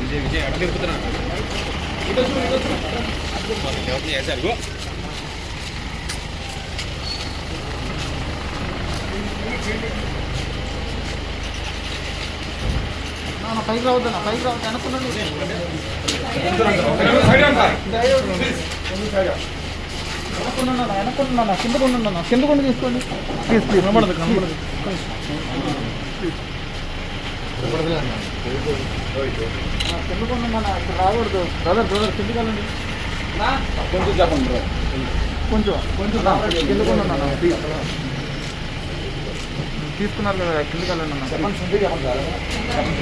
విజయ్ విజయ్ అక్కడ తిరుగుతున్నాను చేశారు పైకి రావద్దన్నా పైకి రావద్దు అనుకున్నాను వెనక్కున్నా కింద కొండ తీసుకోండి ప్లీజ్ ప్లీజ్ కనబడదు కనబడదు కింద కొండ ఇక్కడ రాకూడదు బ్రదర్ బ్రదర్ కిందకి వెళ్ళండి కొంచెం చెప్పండి కొంచెం కొంచెం కింద కొండ ప్లీజ్ తీసుకున్నారు కదా కిందకి వెళ్ళండి అన్న చెప్పండి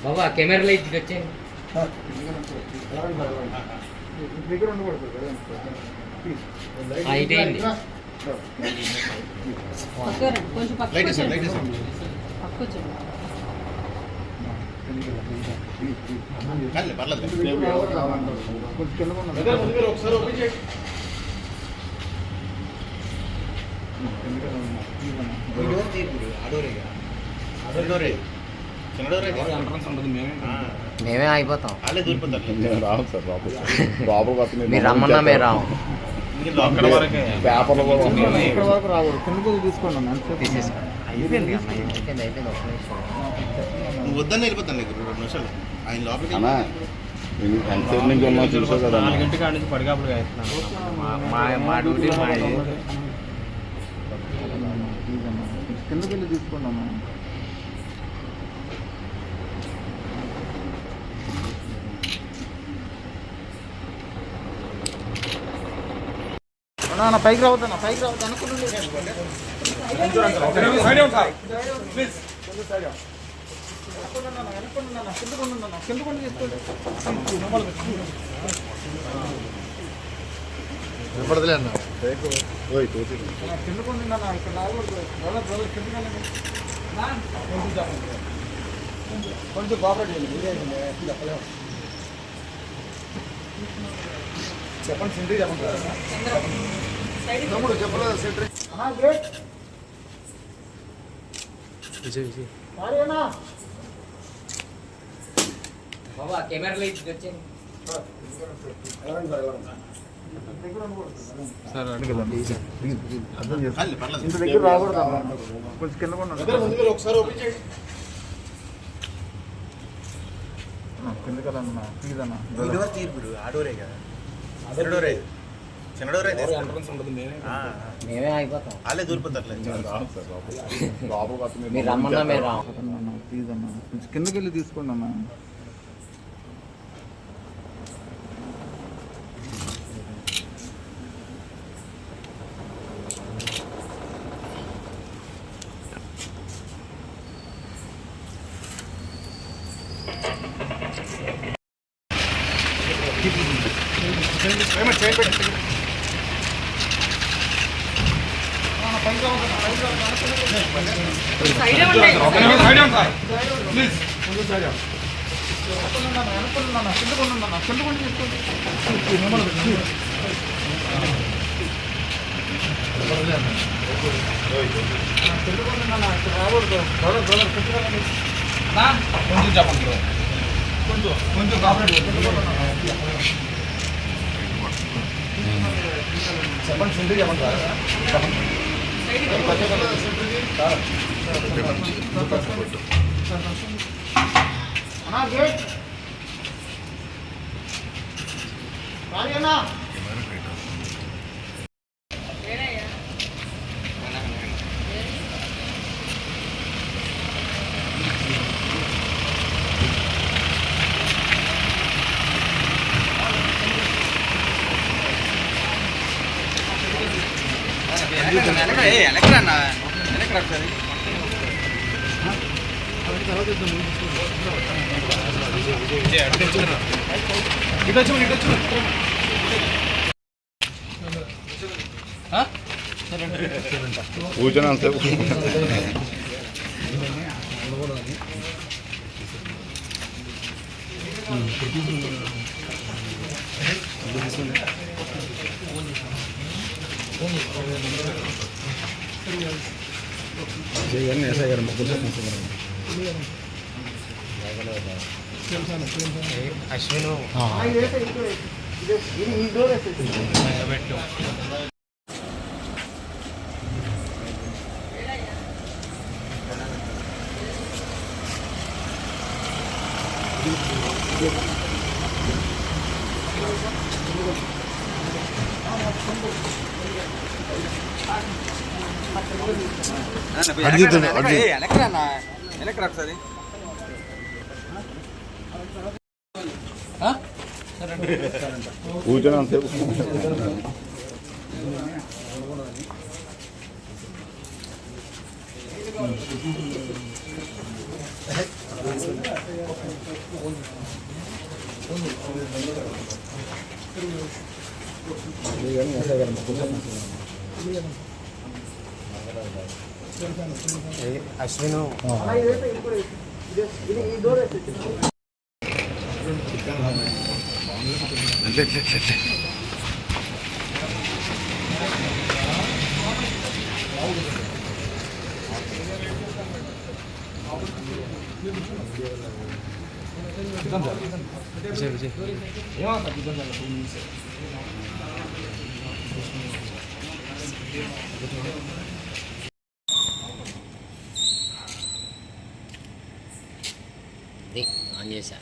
బాబా కెమెరాలో ఇచ్చి వచ్చాను ఇదేంటి మేమే అయిపోతాం మీరు రమ్మన్నా మేము రాము పేపర్లో ఇక్కడ వరకు రాకూడదు కిందకు తీసుకోండి అయిపోయింది నువ్వు వద్దని వెళ్ళిపోతాను 2 నిమిషాలు ఆయన లోపలికి ఎంతసేపు నుంచి ఉన్నా చూసావు కదా 4 గంటల కాడ నుంచి పడిగాపులుగా అవుతున్నాను మా డ్యూటీ మా కిందకి వెళ్ళి తీసుకోండి అన్న పైకి రావద్దన్నా పైకి రావద్దు అనుకున్నాను కింద కొండ తీసుకోండి వినపడదులే అన్న కింద కొండ ఇక్కడ రాకూడదు బ్రదర్ బ్రదర్ కిందకి వెళ్ళండి కొంచెం కోఆపరేట్ చేయండి చెప్పండి సెంట్రీ చెప్పండి తమ్ముడు చెప్పలేదు సెంట్రీ గ్రేట్ విజయ్ విజయ్ బాబా కెమెరాలో ఇచ్చి వచ్చాను సార్ ఇంత దగ్గర రాకూడదు కొంచెం కింద కూడా ఒకసారి ఓపెన్ చేయండి కిందకి వెళ్ళండి ప్లీజ్ అన్న డోర్ తీర్పుడు ఆ డోరే కదా అదే డోరే చిన్న డోరే ఎంట్రన్స్ ఉంటుంది మేమే అయిపోతాం వాళ్ళే దూరిపోతారు మీరు రమ్మన్నా మేము రాము ప్లీజ్ అన్న కొంచెం కిందకి వెళ్ళి తీసుకోండి అన్న కొంచెం చెప్పండి కొంచెం కొంచెం కాపరేట్ చెప్పండి సెంట్రీ చెప్పండి గేట్ అన్నా కూర్చొని అంతసేపు అశ్విను ఈ డోర్ వేసేసి ఒకసారి కూర్చొని అశ్విను ఈ డోర్ వేసేసి ఆన్ చేశా.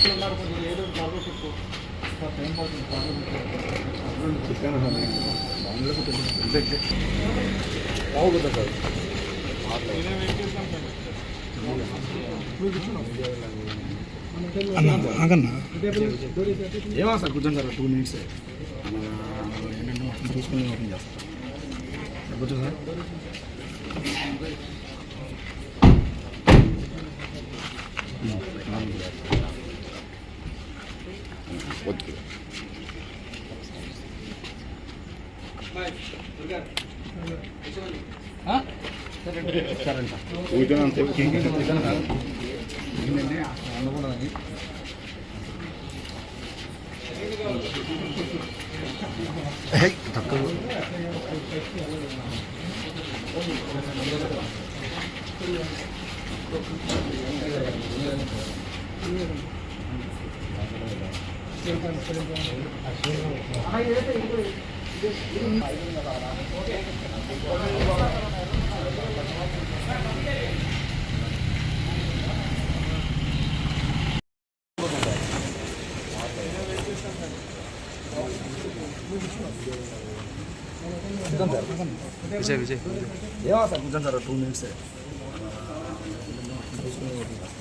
ఇక్కడ ఉన్నారు కొంచెం ఏదో త్వరగా చెప్పు సార్ టైం పడుతుంది రావు కదా ఏమో సార్ కూర్చోండి సార్ 2 minutes ఏంటంటే మొత్తం చూసుకుని ఓపెన్ చేస్తాం సార్ కూర్చో సార్ ఓకే కూర్చున్నంతసేపు ఏంటంటే అనుకున్నదని తక్కువ విజయ్ ఏమో సార్ కూర్చోండి సార్ 2 minutes చూసుకుని ఓపెన్ చేస్తాం